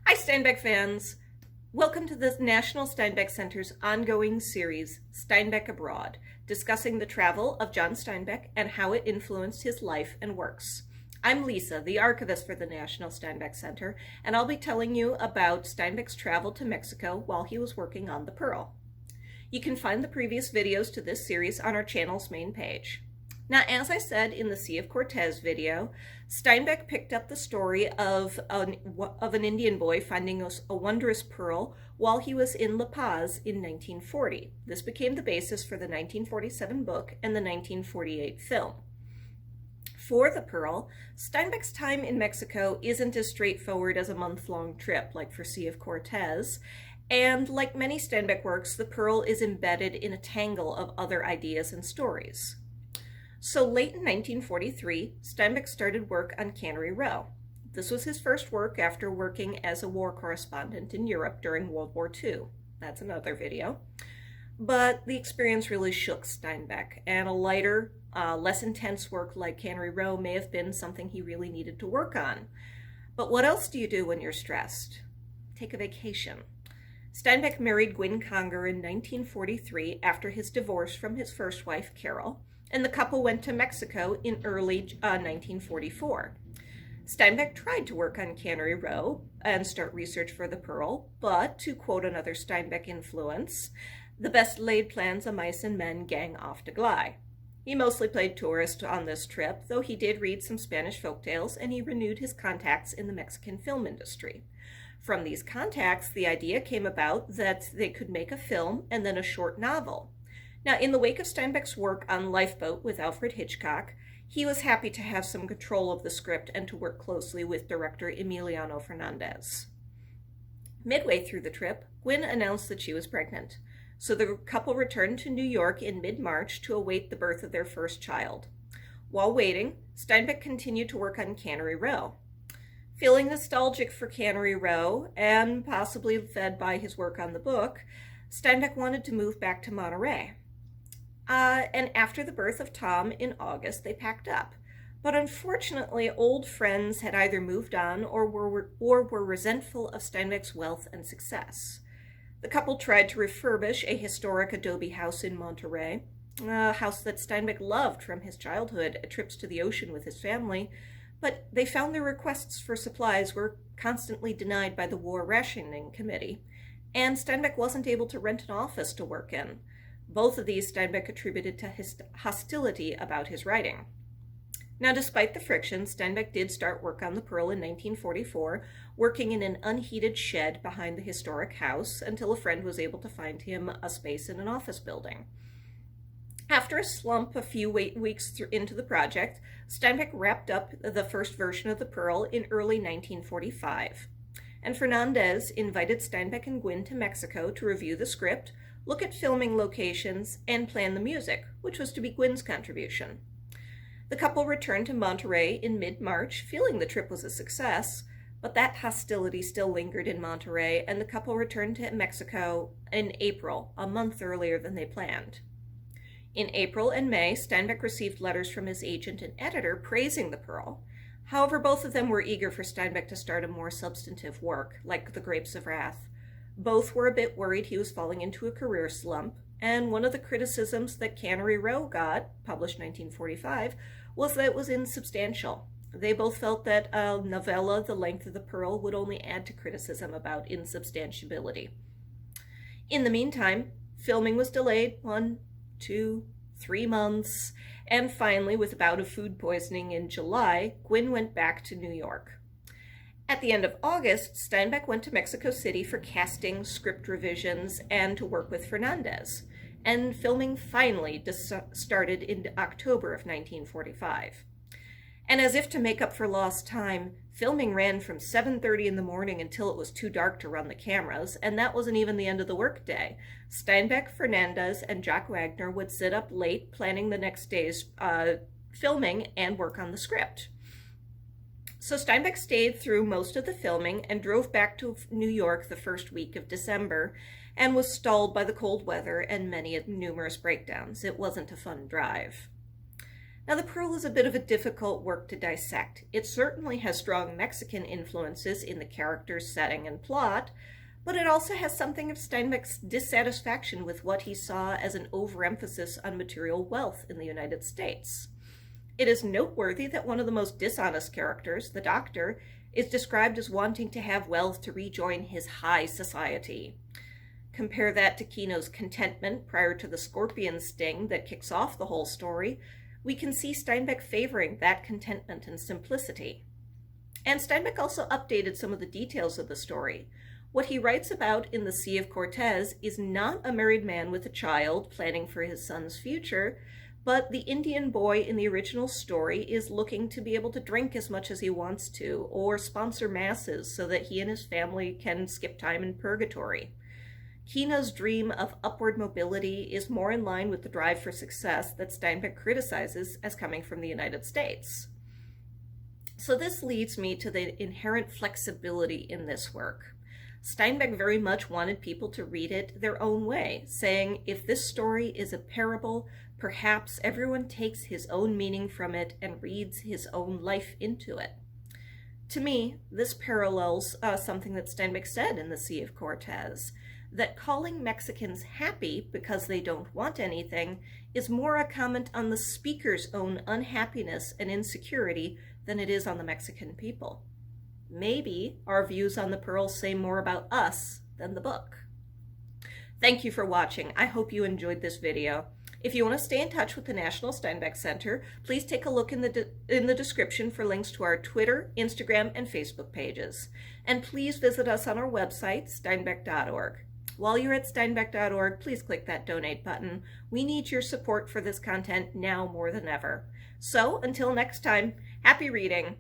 Hi, Steinbeck fans. Welcome to the National Steinbeck Center's ongoing series, Steinbeck Abroad, discussing the travel of John Steinbeck and how it influenced his life and works. I'm Lisa, the archivist for the National Steinbeck Center, and I'll be telling you about Steinbeck's travel to Mexico while he was working on the Pearl. You can find the previous videos to this series on our channel's main page. Now, as I said in the Sea of Cortez video, Steinbeck picked up the story of an Indian boy finding a wondrous pearl while he was in La Paz in 1940. This became the basis for the 1947 book and the 1948 film. For the Pearl, Steinbeck's time in Mexico isn't as straightforward as a month-long trip like for Sea of Cortez, and like many Steinbeck works, the Pearl is embedded in a tangle of other ideas and stories. So late in 1943, Steinbeck started work on Cannery Row. This was his first work after working as a war correspondent in Europe during World War II. That's another video. But the experience really shook Steinbeck, and a lighter, less intense work like Cannery Row may have been something he really needed to work on. But what else do you do when you're stressed? Take a vacation. Steinbeck married Gwyn Conger in 1943 after his divorce from his first wife, Carol, and the couple went to Mexico in early 1944. Steinbeck tried to work on Cannery Row and start research for the Pearl, but, to quote another Steinbeck influence, the best laid plans of mice and men gang off to Glide. He mostly played tourist on this trip, though he did read some Spanish folktales and he renewed his contacts in the Mexican film industry. From these contacts, the idea came about that they could make a film and then a short novel. Now, in the wake of Steinbeck's work on Lifeboat with Alfred Hitchcock, he was happy to have some control of the script and to work closely with director Emiliano Fernandez. Midway through the trip, Gwyn announced that she was pregnant, so the couple returned to New York in mid-March to await the birth of their first child. While waiting, Steinbeck continued to work on Cannery Row. Feeling nostalgic for Cannery Row, and possibly fed by his work on the book, Steinbeck wanted to move back to Monterey. And after the birth of Tom in August, they packed up. But unfortunately, old friends had either moved on or were resentful of Steinbeck's wealth and success. The couple tried to refurbish a historic adobe house in Monterey, a house that Steinbeck loved from his childhood at trips to the ocean with his family, but they found their requests for supplies were constantly denied by the War Rationing Committee, and Steinbeck wasn't able to rent an office to work in. Both of these Steinbeck attributed to his hostility about his writing. Now, despite the friction, Steinbeck did start work on the Pearl in 1944, working in an unheated shed behind the historic house until a friend was able to find him a space in an office building. After a slump a few weeks into the project, Steinbeck wrapped up the first version of the Pearl in early 1945. And Fernandez invited Steinbeck and Gwyn to Mexico to review the script, look at filming locations, and plan the music, which was to be Gwyn's contribution. The couple returned to Monterey in mid-March, feeling the trip was a success, but that hostility still lingered in Monterey, and the couple returned to Mexico in April, a month earlier than they planned. In April and May, Steinbeck received letters from his agent and editor praising the Pearl. However, both of them were eager for Steinbeck to start a more substantive work, like The Grapes of Wrath. Both were a bit worried he was falling into a career slump, and one of the criticisms that Cannery Row got, published 1945, was that it was insubstantial. They both felt that a novella the length of the Pearl would only add to criticism about insubstantiability. In the meantime, filming was delayed 1, 2, 3 months, and finally, with a bout of food poisoning in July, Gwyn went back to New York. At the end of August, Steinbeck went to Mexico City for casting, script revisions, and to work with Fernandez. And filming finally started in October of 1945. And as if to make up for lost time, filming ran from 7:30 in the morning until it was too dark to run the cameras, and that wasn't even the end of the workday. Steinbeck, Fernandez, and Jock Wagner would sit up late planning the next day's filming and work on the script. So Steinbeck stayed through most of the filming and drove back to New York the first week of December and was stalled by the cold weather and numerous breakdowns. It wasn't a fun drive. Now, the Pearl is a bit of a difficult work to dissect. It certainly has strong Mexican influences in the characters, setting, and plot, but it also has something of Steinbeck's dissatisfaction with what he saw as an overemphasis on material wealth in the United States. It is noteworthy that one of the most dishonest characters, the doctor, is described as wanting to have wealth to rejoin his high society. Compare that to Kino's contentment prior to the scorpion sting that kicks off the whole story. We can see Steinbeck favoring that contentment and simplicity. And Steinbeck also updated some of the details of the story. What he writes about in The Sea of Cortez is not a married man with a child planning for his son's future, but the Indian boy in the original story is looking to be able to drink as much as he wants to, or sponsor masses so that he and his family can skip time in purgatory. Kino's dream of upward mobility is more in line with the drive for success that Steinbeck criticizes as coming from the United States. So this leads me to the inherent flexibility in this work. Steinbeck very much wanted people to read it their own way, saying, if this story is a parable, perhaps everyone takes his own meaning from it and reads his own life into it. To me, this parallels something that Steinbeck said in The Sea of Cortez, that calling Mexicans happy because they don't want anything is more a comment on the speaker's own unhappiness and insecurity than it is on the Mexican people. Maybe our views on the Pearl say more about us than the book. Thank you for watching. I hope you enjoyed this video. If you want to stay in touch with the National Steinbeck Center, please take a look in the description for links to our Twitter, Instagram, and Facebook pages. And please visit us on our website, steinbeck.org. While you're at steinbeck.org, please click that donate button. We need your support for this content now more than ever. So, until next time, happy reading!